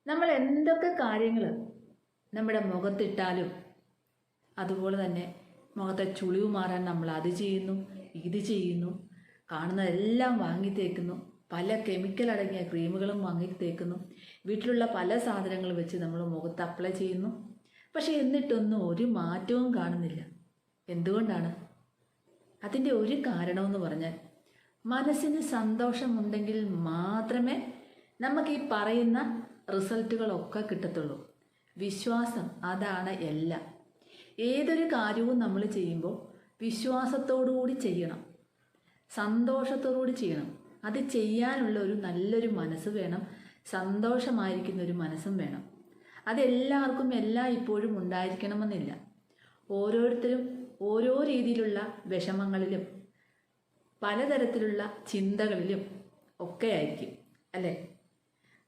നമ്മൾ എന്തൊക്കെ കാര്യങ്ങൾ നമ്മുടെ മുഖത്തിട്ടാലും അതുപോലെ തന്നെ മുഖത്തെ ചുളിവ് മാറാൻ നമ്മൾ അത് ചെയ്യുന്നു, ഇത് ചെയ്യുന്നു, കാണുന്നതെല്ലാം വാങ്ങി തേക്കുന്നു, പല കെമിക്കൽ അടങ്ങിയ ക്രീമുകളും വാങ്ങി തേക്കുന്നു, വീട്ടിലുള്ള പല സാധനങ്ങൾ വെച്ച് നമ്മൾ മുഖത്ത് അപ്ലൈ ചെയ്യുന്നു. പക്ഷെ എന്നിട്ടൊന്നും ഒരു മാറ്റവും കാണുന്നില്ല. എന്തുകൊണ്ടാണ്? അതിൻ്റെ ഒരു കാരണമെന്ന് പറഞ്ഞാൽ മനസ്സിന് സന്തോഷമുണ്ടെങ്കിൽ മാത്രമേ നമുക്ക് ഈ പറയുന്ന റിസൾട്ടുകളൊക്കെ കിട്ടത്തുള്ളൂ. വിശ്വാസം അതാണ് എല്ലാം. ഏതൊരു കാര്യവും നമ്മൾ ചെയ്യുമ്പോൾ വിശ്വാസത്തോടുകൂടി ചെയ്യണം, സന്തോഷത്തോടുകൂടി ചെയ്യണം. അത് ചെയ്യാനുള്ള ഒരു നല്ലൊരു മനസ്സ് വേണം, സന്തോഷമായിരിക്കുന്ന ഒരു മനസ്സും വേണം. അതെല്ലാവർക്കും എല്ലാം ഇപ്പോഴും ഉണ്ടായിരിക്കണമെന്നില്ല. ഓരോരുത്തരും ഓരോ രീതിയിലുള്ള വിഷമങ്ങളിലും പലതരത്തിലുള്ള ചിന്തകളിലും ഒക്കെ ആയിരിക്കും, അല്ലേ?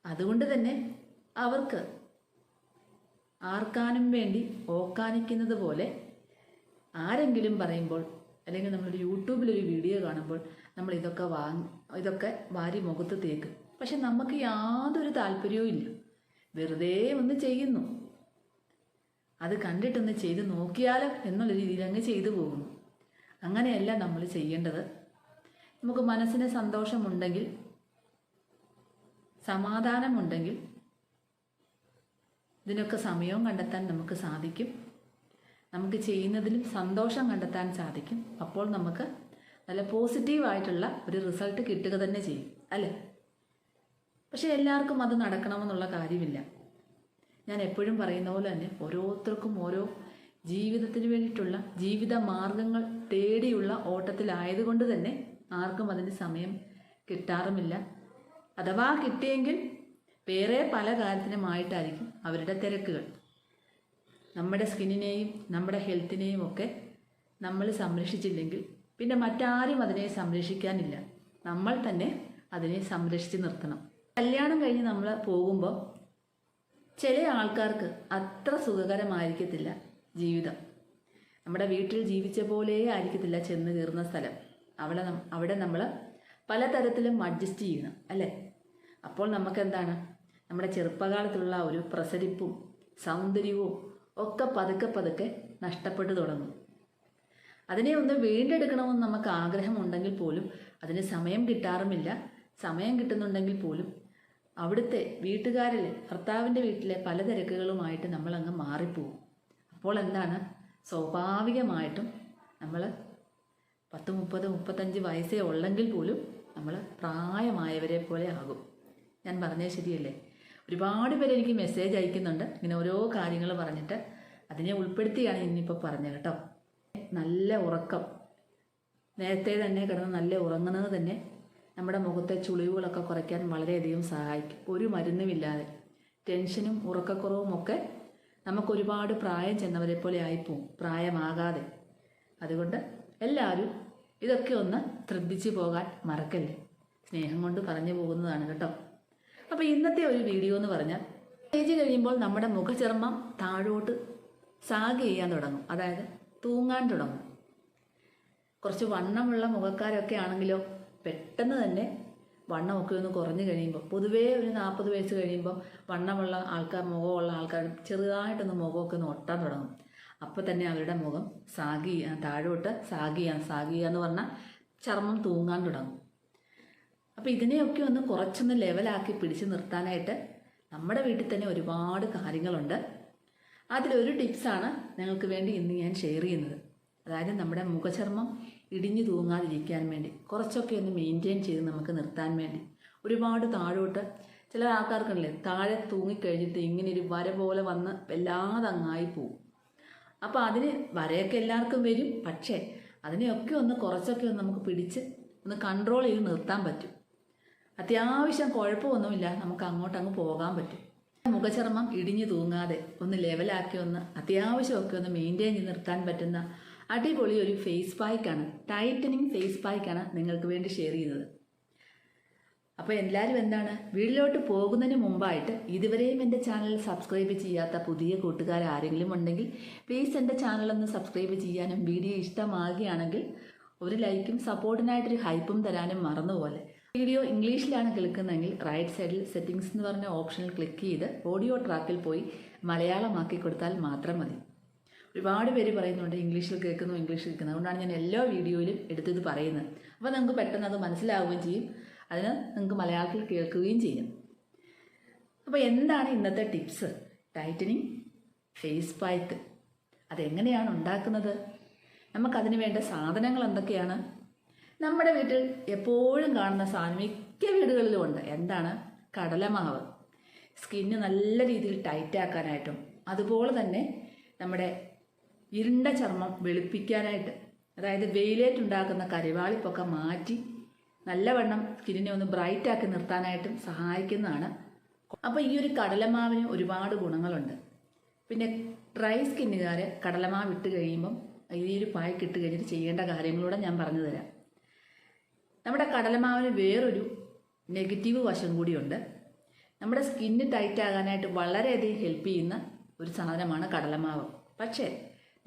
അതുകൊണ്ട് തന്നെ അവർക്ക് ആർക്കാനും വേണ്ടി ഓക്കാനിക്കുന്നത് പോലെ ആരെങ്കിലും പറയുമ്പോൾ, അല്ലെങ്കിൽ നമ്മളൊരു യൂട്യൂബിലൊരു വീഡിയോ കാണുമ്പോൾ നമ്മൾ ഇതൊക്കെ വാരി മുഖത്ത് തേക്കും. പക്ഷെ നമുക്ക് യാതൊരു താല്പര്യവും ഇല്ല, വെറുതെ ഒന്ന് ചെയ്യുന്നു. അത് കണ്ടിട്ടൊന്ന് ചെയ്ത് നോക്കിയാലോ എന്നുള്ള രീതിയിൽ അങ്ങ് ചെയ്തു പോകുന്നു. അങ്ങനെയല്ല നമ്മൾ ചെയ്യേണ്ടത്. നമുക്ക് മനസ്സിന് സന്തോഷമുണ്ടെങ്കിൽ, സമാധാനമുണ്ടെങ്കിൽ ഇതിനൊക്കെ സമയവും കണ്ടെത്താൻ നമുക്ക് സാധിക്കും. നമുക്ക് ചെയ്യുന്നതിലും സന്തോഷം കണ്ടെത്താൻ സാധിക്കും. അപ്പോൾ നമുക്ക് നല്ല പോസിറ്റീവായിട്ടുള്ള ഒരു റിസൾട്ട് കിട്ടുക തന്നെ ചെയ്യും, അല്ലേ? പക്ഷെ എല്ലാവർക്കും അത് നടക്കണമെന്നുള്ള കാര്യമില്ല. ഞാൻ എപ്പോഴും പറയുന്ന പോലെ തന്നെ ഓരോരുത്തർക്കും ഓരോ ജീവിതത്തിന് വേണ്ടിയിട്ടുള്ള ജീവിത മാർഗങ്ങൾ തേടിയുള്ള ഓട്ടത്തിലായതുകൊണ്ട് തന്നെ ആർക്കും അതിന് സമയം കിട്ടാറുമില്ല. അഥവാ കിട്ടിയെങ്കിൽ വേറെ പല കാര്യത്തിനുമായിട്ടായിരിക്കും അവരുടെ തിരക്കുകൾ. നമ്മുടെ സ്കിന്നിനെയും നമ്മുടെ ഹെൽത്തിനെയും ഒക്കെ നമ്മൾ സംരക്ഷിച്ചില്ലെങ്കിൽ പിന്നെ മറ്റാരും അതിനെ സംരക്ഷിക്കാനില്ല. നമ്മൾ തന്നെ അതിനെ സംരക്ഷിച്ച് നിർത്തണം. കല്യാണം കഴിഞ്ഞ് നമ്മൾ പോകുമ്പോൾ ചില ആൾക്കാർക്ക് അത്ര സുഖകരമായിരിക്കത്തില്ല ജീവിതം. നമ്മുടെ വീട്ടിൽ ജീവിച്ച പോലെ ആയിരിക്കത്തില്ല ചെന്ന് കയറുന്ന സ്ഥലം. അവിടെ നമ്മൾ പലതരത്തിലും അഡ്ജസ്റ്റ് ചെയ്യണം, അല്ലേ? അപ്പോൾ നമുക്കെന്താണ്, നമ്മുടെ ചെറുപ്പകാലത്തുള്ള ഒരു പ്രസരിപ്പും സൗന്ദര്യവും ഒക്കെ പതുക്കെ പതുക്കെ നഷ്ടപ്പെട്ടു തുടങ്ങും. അതിനെ ഒന്ന് വീണ്ടെടുക്കണമെന്ന് നമുക്ക് ആഗ്രഹമുണ്ടെങ്കിൽ പോലും അതിന് സമയം കിട്ടാറുമില്ല. സമയം കിട്ടുന്നുണ്ടെങ്കിൽ പോലും അവിടുത്തെ വീട്ടുകാരിലെ ഭർത്താവിൻ്റെ വീട്ടിലെ പല തിരക്കുകളുമായിട്ട് നമ്മളങ്ങ് മാറിപ്പോവും. അപ്പോൾ എന്താണ്, സ്വാഭാവികമായിട്ടും നമ്മൾ 10, 30, 35 വയസ്സേ ഉള്ളെങ്കിൽ പോലും നമ്മൾ പ്രായമായവരെ പോലെ ആകും. ഞാൻ പറഞ്ഞത് ശരിയല്ലേ? ഒരുപാട് പേര് എനിക്ക് മെസ്സേജ് അയക്കുന്നുണ്ട് ഇങ്ങനെ ഓരോ കാര്യങ്ങൾ പറഞ്ഞിട്ട്. അതിനെ ഉൾപ്പെടുത്തിയാണ് ഇന്നിപ്പോൾ പറഞ്ഞത് കേട്ടോ. നല്ല ഉറക്കം, നേരത്തെ തന്നെ കിടന്ന് നല്ല ഉറങ്ങുന്നത് തന്നെ നമ്മുടെ മുഖത്തെ ചുളിവുകളൊക്കെ കുറയ്ക്കാൻ വളരെയധികം സഹായിക്കും. ഒരു മരുന്നുമില്ലാതെ. ടെൻഷനും ഉറക്കക്കുറവും ഒക്കെ നമുക്കൊരുപാട് പ്രായം ചെന്നവരെ പോലെ ആയിപ്പോവും പ്രായമാകാതെ. അതുകൊണ്ട് എല്ലാവരും ഇതൊക്കെ ഒന്ന് ശ്രദ്ധിച്ചു പോകാൻ മറക്കല്ലേ. സ്നേഹം കൊണ്ട് പറഞ്ഞു പോകുന്നതാണ് കേട്ടോ. അപ്പോൾ ഇന്നത്തെ ഒരു വീഡിയോ എന്ന് പറഞ്ഞാൽ, ഏജ് കഴിയുമ്പോൾ നമ്മുടെ മുഖചർമ്മം താഴോട്ട് സാഗ് ചെയ്യാൻ തുടങ്ങും, അതായത് തൂങ്ങാൻ തുടങ്ങും. കുറച്ച് വണ്ണമുള്ള മുഖക്കാരൊക്കെ ആണെങ്കിലോ പെട്ടെന്ന് തന്നെ വണ്ണമൊക്കെ ഒന്ന് കുറഞ്ഞു കഴിയുമ്പോൾ, പൊതുവേ ഒരു 40 വയസ്സ് കഴിയുമ്പോൾ വണ്ണമുള്ള ആൾക്കാർ, മുഖമുള്ള ആൾക്കാർ ചെറുതായിട്ടൊന്ന് മുഖമൊക്കെ ഒന്ന് ഒട്ടാൻ തുടങ്ങും. അപ്പോൾ തന്നെ അവരുടെ മുഖം താഴോട്ട് സാഗ് ചെയ്യാന്ന് പറഞ്ഞാൽ ചർമ്മം തൂങ്ങാൻ തുടങ്ങും. അപ്പോൾ ഇതിനെയൊക്കെ ഒന്ന് കുറച്ചൊന്ന് ലെവലാക്കി പിടിച്ചു നിർത്താനായിട്ട് നമ്മുടെ വീട്ടിൽ തന്നെ ഒരുപാട് കാര്യങ്ങളുണ്ട്. അതിലൊരു ടിപ്സാണ് നിങ്ങൾക്ക് വേണ്ടി ഇന്ന് ഞാൻ ഷെയർ ചെയ്യുന്നത്. അതായത് നമ്മുടെ മുഖചർമ്മം ഇടിഞ്ഞു തൂങ്ങാതിരിക്കാൻ വേണ്ടി, കുറച്ചൊക്കെ ഒന്ന് മെയിൻറ്റെയിൻ ചെയ്ത് നമുക്ക് നിർത്താൻ വേണ്ടി. ഒരുപാട് താഴോട്ട് ചില ആൾക്കാർക്കുണ്ടല്ലേ, താഴെ തൂങ്ങിക്കഴിഞ്ഞിട്ട് ഇങ്ങനെ ഒരു വര പോലെ വന്ന് വല്ലാതെ അങ്ങായി പോവും. അപ്പോൾ അതിന് വരയൊക്കെ എല്ലാവർക്കും വരും. പക്ഷേ അതിനെയൊക്കെ ഒന്ന് കുറച്ചൊക്കെ ഒന്ന് നമുക്ക് പിടിച്ച് ഒന്ന് കൺട്രോൾ ചെയ്ത് നിർത്താൻ പറ്റും. അത്യാവശ്യം കുഴപ്പമൊന്നുമില്ല, നമുക്ക് അങ്ങോട്ടങ്ങ് പോകാൻ പറ്റും. മുഖചർമ്മം ഇടിഞ്ഞു തൂങ്ങാതെ ഒന്ന് ലെവലാക്കി ഒന്ന് അത്യാവശ്യമൊക്കെ ഒന്ന് മെയിൻറ്റെയിൻ ചെയ്ത് നിർത്താൻ പറ്റുന്ന അടിപൊളി ഒരു ഫേസ് പായ്ക്കാണ്, ടൈറ്റനിങ് ഫേസ് പായ്ക്കാണ് നിങ്ങൾക്ക് വേണ്ടി ഷെയർ ചെയ്യുന്നത്. അപ്പോൾ എല്ലാവരും എന്താണ്, വീട്ടിലോട്ട് പോകുന്നതിന് മുമ്പായിട്ട് ഇതുവരെയും എൻ്റെ ചാനൽ സബ്സ്ക്രൈബ് ചെയ്യാത്ത പുതിയ കൂട്ടുകാർ ആരെങ്കിലും ഉണ്ടെങ്കിൽ പ്ലീസ് എൻ്റെ ചാനലൊന്ന് സബ്സ്ക്രൈബ് ചെയ്യാനും വീഡിയോ ഇഷ്ടമാകുകയാണെങ്കിൽ ഒരു ലൈക്കും സപ്പോർട്ടിനായിട്ടൊരു ഹൈപ്പും തരാനും മറന്നുപോലെ. വീഡിയോ ഇംഗ്ലീഷിലാണ് കേൾക്കുന്നതെങ്കിൽ റൈറ്റ് സൈഡിൽ സെറ്റിംഗ്സ് എന്ന് പറഞ്ഞ ഓപ്ഷനിൽ ക്ലിക്ക് ചെയ്ത് ഓഡിയോ ട്രാക്കിൽ പോയി മലയാളമാക്കി കൊടുത്താൽ മാത്രം മതി. ഒരുപാട് പേര് പറയുന്നുണ്ട് ഇംഗ്ലീഷിൽ കേൾക്കുന്നു, അതുകൊണ്ടാണ് ഞാൻ എല്ലാ വീഡിയോയിലും എടുത്തത് പറയുന്നത്. അപ്പോൾ നിങ്ങൾക്ക് പെട്ടെന്ന് അത് മനസ്സിലാവുകയും ചെയ്യും, അതിന് നിങ്ങൾക്ക് മലയാളത്തിൽ കേൾക്കുകയും ചെയ്യും. അപ്പോൾ എന്താണ് ഇന്നത്തെ ടിപ്സ്? ടൈറ്റനിങ് ഫേസ് പാക്ക് അതെങ്ങനെയാണ് ഉണ്ടാക്കുന്നത്? നമുക്കതിന് വേണ്ട സാധനങ്ങൾ എന്തൊക്കെയാണ്? നമ്മുടെ വീട്ടിൽ എപ്പോഴും കാണുന്ന സാധനം മിക്ക വീടുകളിലും ഉണ്ട്. എന്താണ്? കടലമാവ്. സ്കിന്ന് നല്ല രീതിയിൽ ടൈറ്റ് ആക്കാനായിട്ടും അതുപോലെ തന്നെ നമ്മുടെ ഇരുണ്ട ചർമ്മം വെളുപ്പിക്കാനായിട്ട്, അതായത് വെയിലേറ്റുണ്ടാക്കുന്ന കരിവാളിപ്പൊക്കെ മാറ്റി നല്ലവണ്ണം സ്കിന്നിനെ ഒന്ന് ബ്രൈറ്റ് ആക്കി നിർത്താനായിട്ടും സഹായിക്കുന്നതാണ്. അപ്പോൾ ഈ ഒരു കടലമാവിന് ഒരുപാട് ഗുണങ്ങളുണ്ട്. പിന്നെ ഡ്രൈ സ്കിന്നുകാർ കടലമാവ് ഇട്ട് കഴിയുമ്പം ഈ ഒരു പായ്ക്ക് ഇട്ട് കഴിഞ്ഞിട്ട് ചെയ്യേണ്ട കാര്യങ്ങളൂടെ ഞാൻ പറഞ്ഞു തരാം. നമ്മുടെ കടലമാവിന് വേറൊരു നെഗറ്റീവ് വശം കൂടിയുണ്ട്. നമ്മുടെ സ്കിന്ന് ടൈറ്റ് ആകാനായിട്ട് വളരെയധികം ഹെൽപ്പ് ചെയ്യുന്ന ഒരു സാധനമാണ് കടലമാവ്. പക്ഷേ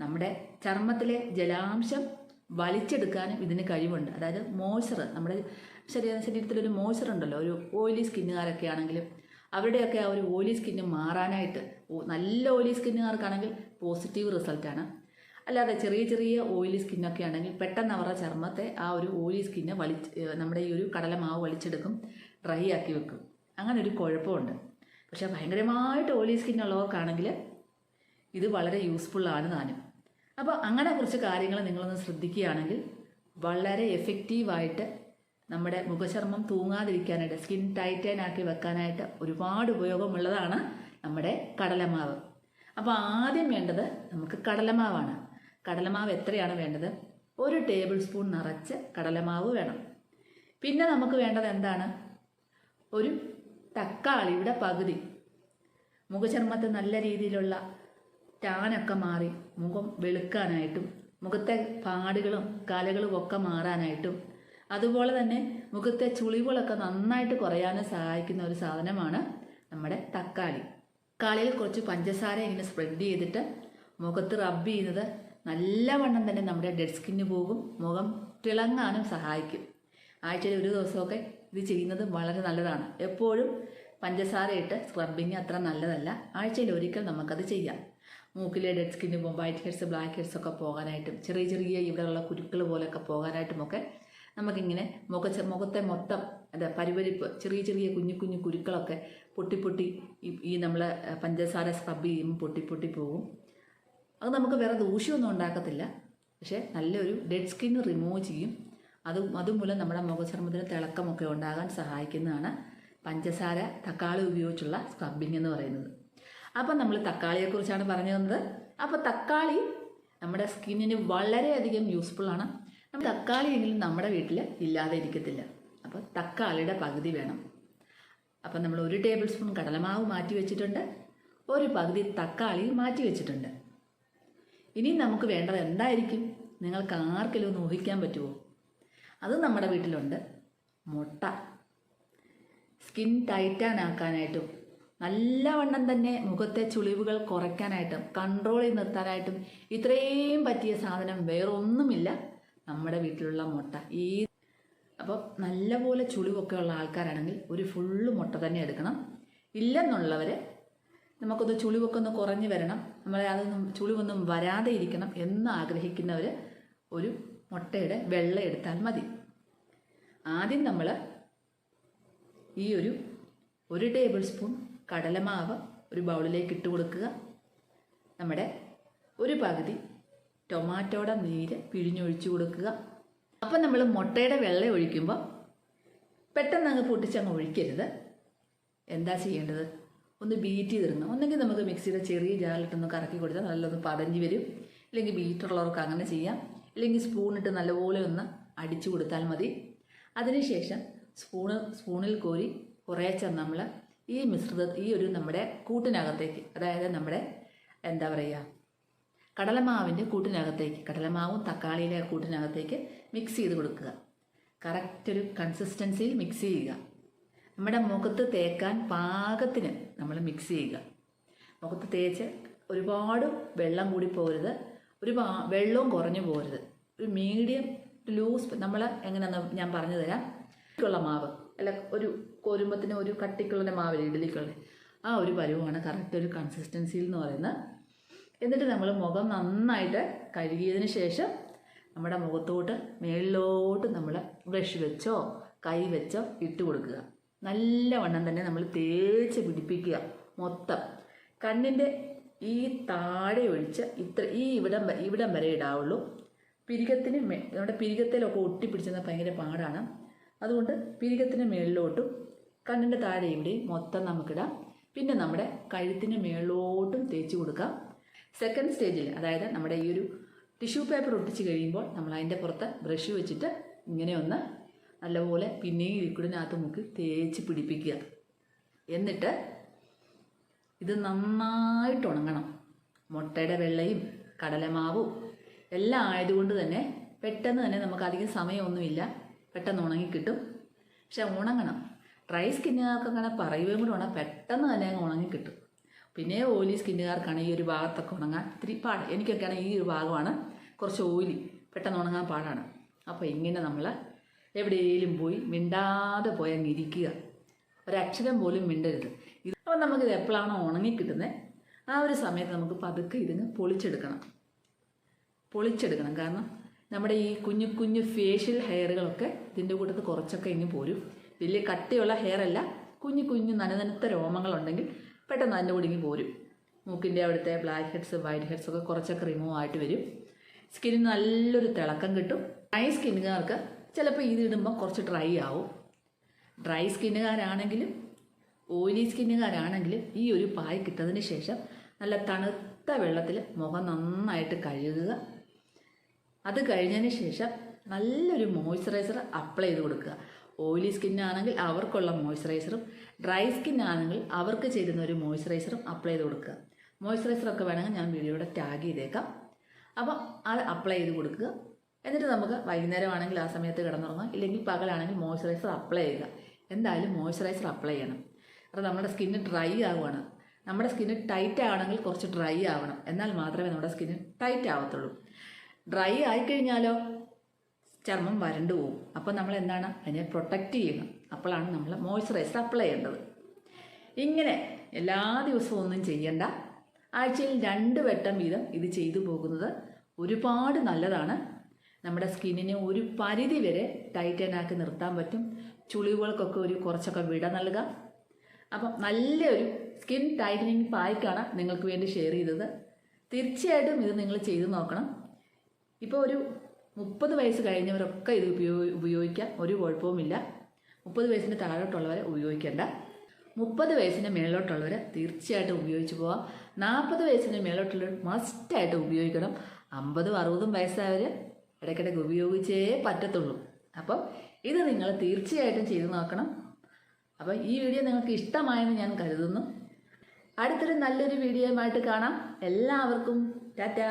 നമ്മുടെ ചർമ്മത്തിലെ ജലാംശം വലിച്ചെടുക്കാനും ഇതിന് കഴിവുണ്ട്. അതായത് മോയ്സ്ചർ, നമ്മുടെ ശരീരത്തിലൊരു മോയ്സ്ചർ ഉണ്ടല്ലോ, ഒരു ഓയിലി സ്കിന്നുകാരൊക്കെ ആണെങ്കിലും അവരുടെയൊക്കെ ആ ഒരു ഓയിലി സ്കിന്ന് മാറാനായിട്ട്, നല്ല ഓയിലി സ്കിന്നുകാർക്കാണെങ്കിൽ പോസിറ്റീവ് റിസൾട്ടാണ്. അല്ലാതെ ചെറിയ ചെറിയ ഓയിലി സ്കിന്നൊക്കെ ആണെങ്കിൽ പെട്ടെന്ന് അവരുടെ ചർമ്മത്തെ ആ ഒരു ഓയിലി സ്കിന്നെ നമ്മുടെ ഈ ഒരു കടലമാവ് വലിച്ചെടുക്കും, ഡ്രൈ ആക്കി വെക്കും. അങ്ങനെ ഒരു കുഴപ്പമുണ്ട്. പക്ഷേ ഭയങ്കരമായിട്ട് ഓയിലി സ്കിന്നുള്ളവർക്കാണെങ്കിൽ ഇത് വളരെ യൂസ്ഫുള്ളാണ് താനും. അപ്പോൾ അങ്ങനെ കുറച്ച് കാര്യങ്ങൾ നിങ്ങളൊന്ന് ശ്രദ്ധിക്കുകയാണെങ്കിൽ വളരെ എഫക്റ്റീവായിട്ട് നമ്മുടെ മുഖചർമ്മം തൂങ്ങാതിരിക്കാനായിട്ട്, സ്കിൻ ടൈറ്റൻ ആക്കി വെക്കാനായിട്ട് ഒരുപാട് ഉപയോഗമുള്ളതാണ് നമ്മുടെ കടലമാവ്. അപ്പോൾ ആദ്യം വേണ്ടത് നമുക്ക് കടലമാവാണ്. കടലമാവ് എത്രയാണ് വേണ്ടത്? 1 ടേബിൾ സ്പൂൺ നിറച്ച് കടലമാവ് വേണം. പിന്നെ നമുക്ക് വേണ്ടത് എന്താണ്? ഒരു തക്കാളിയുടെ പകുതി. മുഖചർമ്മത്തിൽ നല്ല രീതിയിലുള്ള ടാനൊക്കെ മാറി മുഖം വെളുക്കാനായിട്ടും മുഖത്തെ പാടുകളും കലകളും ഒക്കെ മാറാനായിട്ടും അതുപോലെ തന്നെ മുഖത്തെ ചുളിവുകളൊക്കെ നന്നായിട്ട് കുറയാനും സഹായിക്കുന്ന ഒരു സാധനമാണ് നമ്മുടെ തക്കാളി. തക്കാളിയിൽ കുറച്ച് പഞ്ചസാര ഇങ്ങനെ സ്പ്രെഡ് ചെയ്തിട്ട് മുഖത്ത് റബ്ബ് ചെയ്യുന്നത് നല്ലവണ്ണം തന്നെ നമ്മുടെ ഡെഡ് സ്കിന്ന് പോകും, മുഖം തിളങ്ങാനും സഹായിക്കും. ആഴ്ചയിൽ ഒരു ദിവസമൊക്കെ ഇത് ചെയ്യുന്നത് വളരെ നല്ലതാണ്. എപ്പോഴും പഞ്ചസാര ഇട്ട് സ്ക്രബിങ് അത്ര നല്ലതല്ല. ആഴ്ചയിൽ ഒരിക്കൽ നമുക്കത് ചെയ്യാം. മൂക്കിലെ ഡെഡ് സ്കിന്ന് പോകും, വൈറ്റ് ഹെഡ്സ്, ബ്ലാക്ക് ഹെഡ്സ് ഒക്കെ പോകാനായിട്ടും ചെറിയ ചെറിയ ഇവിടെയുള്ള കുരുക്കൾ പോലെയൊക്കെ പോകാനായിട്ടുമൊക്കെ നമുക്കിങ്ങനെ മുഖത്തെ മൊത്തം പരിപരിപ്പ്, ചെറിയ ചെറിയ കുഞ്ഞു കുഞ്ഞു കുരുക്കളൊക്കെ പൊട്ടി ഈ നമ്മൾ പഞ്ചസാര സ്ക്രബ് ചെയ്യുമ്പോൾ പൊട്ടി പോകും. അത് നമുക്ക് വേറെ ദൂഷ്യമൊന്നും ഉണ്ടാക്കത്തില്ല, പക്ഷേ നല്ലൊരു ഡെഡ് സ്കിന്ന് റിമൂവ് ചെയ്യും. അതുമൂലം നമ്മുടെ മുഖചർമ്മത്തിന് തിളക്കമൊക്കെ ഉണ്ടാകാൻ സഹായിക്കുന്നതാണ് പഞ്ചസാര തക്കാളി ഉപയോഗിച്ചുള്ള സ്ക്രബിങ് എന്ന് പറയുന്നത്. അപ്പം നമ്മൾ തക്കാളിയെക്കുറിച്ചാണ് പറഞ്ഞു തന്നത്. അപ്പോൾ തക്കാളി നമ്മുടെ സ്കിന്നിന് വളരെയധികം യൂസ്ഫുള്ളാണ്. നമ്മൾ തക്കാളിയെങ്കിലും നമ്മുടെ വീട്ടിൽ ഇല്ലാതെ ഇരിക്കത്തില്ല. അപ്പോൾ തക്കാളിയുടെ പകുതി വേണം. അപ്പം നമ്മൾ 1 ടേബിൾ സ്പൂൺ കടലമാവ് മാറ്റി വെച്ചിട്ടുണ്ട്, 1 പകുതി തക്കാളി മാറ്റി വെച്ചിട്ടുണ്ട്. ഇനി നമുക്ക് വേണ്ടത് എന്തായിരിക്കും? നിങ്ങൾക്ക് ആർക്കെങ്കിലും ഒന്ന് ഊഹിക്കാൻ പറ്റുമോ? അത് നമ്മുടെ വീട്ടിലുണ്ട്. മുട്ട. സ്കിൻ ടൈറ്റൻ ആക്കാനായിട്ടും നല്ലവണ്ണം തന്നെ മുഖത്തെ ചുളിവുകൾ കുറയ്ക്കാനായിട്ടും കൺട്രോൾ ചെയ്ത് നിർത്താനായിട്ടും ഇത്രയും പറ്റിയ സാധനം വേറൊന്നുമില്ല നമ്മുടെ വീട്ടിലുള്ള മുട്ട. അപ്പോൾ നല്ലപോലെ ചുളിവൊക്കെ ഉള്ള ആൾക്കാരാണെങ്കിൽ ഒരു ഫുള്ള് മുട്ട തന്നെ എടുക്കണം. ഇല്ലെന്നുള്ളവർ നമുക്കൊന്ന് ചുളിവൊക്കെ ഒന്ന് കുറഞ്ഞു വരണം, നമ്മളെ അതൊന്നും ചുളിവൊന്നും വരാതെ ഇരിക്കണം എന്ന് ആഗ്രഹിക്കുന്നവർ ഒരു മുട്ടയുടെ വെള്ള എടുത്താൽ മതി. ആദ്യം നമ്മൾ ഈ 1 ടേബിൾ സ്പൂൺ കടലമാവ് ഒരു ബൗളിലേക്ക് ഇട്ട് കൊടുക്കുക. നമ്മുടെ 1 പകുതി ടൊമാറ്റോയുടെ നീര് പിഴിഞ്ഞൊഴിച്ചു കൊടുക്കുക. അപ്പം നമ്മൾ മുട്ടയുടെ വെള്ള ഒഴിക്കുമ്പോൾ പെട്ടെന്ന് അങ്ങ് പൊട്ടിച്ചങ്ങ് ഒഴിക്കരുത്. എന്താ ചെയ്യേണ്ടത്? ഒന്ന് ബീറ്റ് ചെയ്തിരുന്നു. ഒന്നെങ്കിൽ നമുക്ക് മിക്സിയുടെ ചെറിയ ജാറിലിട്ടൊന്ന് കറക്കി കൊടുത്താൽ നല്ലൊന്ന് പതഞ്ഞ് വരും. ഇല്ലെങ്കിൽ ബീറ്ററുള്ളവർക്ക് അങ്ങനെ ചെയ്യാം. ഇല്ലെങ്കിൽ സ്പൂണിട്ട് നല്ലപോലെ ഒന്ന് അടിച്ചു കൊടുത്താൽ മതി. അതിനുശേഷം സ്പൂണിൽ കോരി കുറേശ്ശെ നമ്മൾ ഈ നമ്മുടെ കൂട്ടിനകത്തേക്ക്, അതായത് നമ്മുടെ കടലമാവിൻ്റെ കൂട്ടിനകത്തേക്ക്, കടലമാവും തക്കാളിയിലെ കൂട്ടിനകത്തേക്ക് മിക്സ് ചെയ്ത് കൊടുക്കുക. കറക്റ്റ് ഒരു കൺസിസ്റ്റൻസിയിൽ മിക്സ് ചെയ്യുക. നമ്മുടെ മുഖത്ത് തേക്കാൻ പാകത്തിന് നമ്മൾ മിക്സ് ചെയ്യുക. മുഖത്ത് തേച്ച് ഒരുപാട് വെള്ളം കൂടി പോകരുത്, വെള്ളവും കുറഞ്ഞു പോകരുത്. ഒരു മീഡിയം ലൂസ്, നമ്മൾ എങ്ങനെയാണെന്ന് ഞാൻ പറഞ്ഞു തരാം. ഉള്ള മാവ് അല്ല ഒരു കോരുമ്പത്തിന് ഒരു കട്ടിക്കുള്ള മാവില്ല ഇഡ്ഡലിക്കുള്ള ആ ഒരു പരുവമാണ് കറക്റ്റ് ഒരു കൺസിസ്റ്റൻസിയിൽ എന്ന് പറയുന്നത്. എന്നിട്ട് നമ്മൾ മുഖം നന്നായിട്ട് കഴുകിയതിന് ശേഷം നമ്മുടെ മുഖത്തോട്ട് മേളിലോട്ട് നമ്മൾ ബ്രഷ് വെച്ചോ കൈ വെച്ചോ ഇട്ട് കൊടുക്കുക. നല്ലവണ്ണം തന്നെ നമ്മൾ തേച്ച് പിടിപ്പിക്കുക. മൊത്തം കണ്ണിൻ്റെ ഈ താഴെ ഒഴിച്ച് ഈ ഇവിടം വരെ ഇടാവുള്ളൂ. നമ്മുടെ പിരികത്തിലൊക്കെ ഒട്ടിപ്പിടിച്ചെന്നാൽ ഭയങ്കര പാടാണ്. അതുകൊണ്ട് പിരികത്തിന് മേളിലോട്ടും കണ്ണിൻ്റെ താഴെ ഇവിടെയും മൊത്തം നമുക്കിടാം. പിന്നെ നമ്മുടെ കഴുത്തിന് മേളിലോട്ടും തേച്ച് കൊടുക്കാം. സെക്കൻഡ് സ്റ്റേജിൽ, അതായത് നമ്മുടെ ഈ ഒരു ടിഷ്യൂ പേപ്പർ ഒട്ടിച്ച് കഴിയുമ്പോൾ നമ്മൾ അതിൻ്റെ പുറത്ത് ബ്രഷ് വെച്ചിട്ട് ഇങ്ങനെ ഒന്ന് നല്ലപോലെ പിന്നെയും ലിക്വിഡിനകത്ത് മുക്കി തേച്ച് പിടിപ്പിക്കുക. എന്നിട്ട് ഇത് നന്നായിട്ട് ഉണങ്ങണം. മുട്ടയുടെ വെള്ളയും കടലമാവും എല്ലാം ആയതുകൊണ്ട് തന്നെ പെട്ടെന്ന് തന്നെ നമുക്ക് അധികം സമയമൊന്നുമില്ല, പെട്ടെന്ന് ഉണങ്ങിക്കിട്ടും. പക്ഷെ ഉണങ്ങണം. ഡ്രൈ സ്കിന്നുകാർക്ക് അങ്ങനെ പറയുകയും കൂടെ വേണം, പെട്ടെന്ന് തന്നെ അങ്ങ് ഉണങ്ങിക്കിട്ടും. പിന്നെ ഓയിലി സ്കിന്നുകാർക്കാണ് ഈ ഒരു ഭാഗത്തൊക്കെ ഉണങ്ങാൻ ഇത്തിരി പാട്. എനിക്കൊക്കെയാണ് ഈ ഒരു ഭാഗമാണ് കുറച്ച് ഓയിലി, പെട്ടെന്ന് ഉണങ്ങാൻ പാടാണ്. അപ്പോൾ ഇങ്ങനെ നമ്മൾ എവിടെയെങ്കിലും പോയി മിണ്ടാതെ പോയി അങ്ങ് ഇരിക്കുക, ഒരക്ഷരം പോലും മിണ്ടരുത്. അപ്പോൾ നമുക്കിത് എപ്പോഴാണോ ഉണങ്ങിക്കിട്ടുന്നത് ആ ഒരു സമയത്ത് നമുക്ക് പതുക്കെ ഇതിന് പൊളിച്ചെടുക്കണം. കാരണം നമ്മുടെ ഈ കുഞ്ഞു കുഞ്ഞു ഫേഷ്യൽ ഹെയറുകളൊക്കെ ഇതിൻ്റെ കൂട്ടത്ത് കുറച്ചൊക്കെ ഇങ്ങ് പോരും. വലിയ കട്ടിയുള്ള ഹെയർ അല്ല, കുഞ്ഞു കുഞ്ഞു നനനത്ത രോമങ്ങളുണ്ടെങ്കിൽ പെട്ടെന്ന് അതിൻ്റെ കൂടെ ഇങ്ങ് പോരും. മൂക്കിൻ്റെ അവിടുത്തെ ബ്ലാക്ക് ഹെഡ്സ് വൈറ്റ് ഹെഡ്സ് ഒക്കെ കുറച്ചൊക്കെ റിമൂവ് ആയിട്ട് വരും. സ്കിന്നിന് നല്ലൊരു തിളക്കം കിട്ടും. ഡ്രൈ സ്കിന്നുകാർക്ക് ചിലപ്പോൾ ഇതിടുമ്പോൾ കുറച്ച് ഡ്രൈ ആവും. ഡ്രൈ സ്കിന്നുകാരാണെങ്കിലും ഓയിലി സ്കിന്നുകാരാണെങ്കിലും ഈ ഒരു പായ് കിട്ടതിന് ശേഷം നല്ല തണുത്ത വെള്ളത്തിൽ മുഖം നന്നായിട്ട് കഴുകുക. അത് കഴിഞ്ഞതിന് ശേഷം നല്ലൊരു മോയ്സ്ചറൈസർ അപ്ലൈ ചെയ്ത് കൊടുക്കുക. ഓയിലി സ്കിന്നാണെങ്കിൽ അവർക്കുള്ള മോയ്സ്ചറൈസറും ഡ്രൈ സ്കിന്നാണെങ്കിൽ അവർക്ക് ചേരുന്ന ഒരു മോയ്സ്ചറൈസറും അപ്ലൈ ചെയ്ത് കൊടുക്കുക. മോയ്സ്ചറൈസറൊക്കെ വേണമെങ്കിൽ ഞാൻ വീഡിയോയുടെ ടാഗ് ചെയ്തേക്കാം. അപ്പോൾ അത് അപ്ലൈ ചെയ്ത് കൊടുക്കുക. എന്നിട്ട് നമുക്ക് വൈകുന്നേരം ആണെങ്കിൽ ആ സമയത്ത് കിടന്നുറങ്ങാം, ഇല്ലെങ്കിൽ പകലാണെങ്കിൽ മോയ്സ്ചറൈസർ അപ്ലൈ ചെയ്യുക. എന്തായാലും മോയ്സ്ചറൈസർ അപ്ലൈ ചെയ്യണം. അത് നമ്മുടെ സ്കിന്ന് ഡ്രൈ ആവുകയാണ്. നമ്മുടെ സ്കിന്ന് ടൈറ്റ് ആവണമെങ്കിൽ കുറച്ച് ഡ്രൈ ആവണം, എന്നാൽ മാത്രമേ നമ്മുടെ സ്കിന്ന് ടൈറ്റ് ആവത്തുള്ളൂ. ഡ്രൈ ആയിക്കഴിഞ്ഞാലോ ചർമ്മം വരണ്ടു പോകും. അപ്പോൾ നമ്മൾ എന്താണ് അതിനെ പ്രൊട്ടക്റ്റ് ചെയ്യണം. അപ്പോഴാണ് നമ്മൾ മോയ്സ്ചറൈസർ അപ്ലൈ ചെയ്യേണ്ടത്. ഇങ്ങനെ എല്ലാ ദിവസവും ഒന്നും ചെയ്യണ്ട. ആഴ്ചയിൽ 2 വട്ടം വീതം ഇത് ചെയ്തു പോകുന്നത് ഒരുപാട് നല്ലതാണ്. നമ്മുടെ സ്കിന്നിനെ ഒരു പരിധി വരെ ടൈറ്റനാക്കി നിർത്താൻ പറ്റും. ചുളിവുകൾക്കൊക്കെ കുറച്ചൊക്കെ വിട നൽകാം. അപ്പം നല്ലൊരു സ്കിൻ ടൈറ്റനിങ് പായ്ക്കാണ് നിങ്ങൾക്ക് വേണ്ടി ഷെയർ ചെയ്തത്. തീർച്ചയായിട്ടും ഇത് നിങ്ങൾ ചെയ്തു നോക്കണം. ഇപ്പോൾ ഒരു 30 വയസ്സ് കഴിഞ്ഞവരൊക്കെ ഇത് ഉപയോഗിക്കാം, ഒരു കുഴപ്പവുമില്ല. 30 വയസ്സിന് താഴോട്ടുള്ളവരെ ഉപയോഗിക്കേണ്ട. 30 വയസ്സിന് മേലോട്ടുള്ളവർ തീർച്ചയായിട്ടും ഉപയോഗിച്ച് പോവാം. 40 വയസ്സിന് മേലോട്ടുള്ളവർ മസ്റ്റായിട്ട് ഉപയോഗിക്കണം. 50, 60 വയസ്സായവർ ഇടയ്ക്കിടയ്ക്ക് ഉപയോഗിച്ചേ പറ്റത്തുള്ളൂ. അപ്പം ഇത് നിങ്ങൾ തീർച്ചയായിട്ടും ചെയ്തു നോക്കണം. അപ്പോൾ ഈ വീഡിയോ നിങ്ങൾക്ക് ഇഷ്ടമായെന്ന് ഞാൻ കരുതുന്നു. അടുത്തൊരു നല്ലൊരു വീഡിയോയുമായിട്ട് കാണാം. എല്ലാവർക്കും ടാറ്റാ.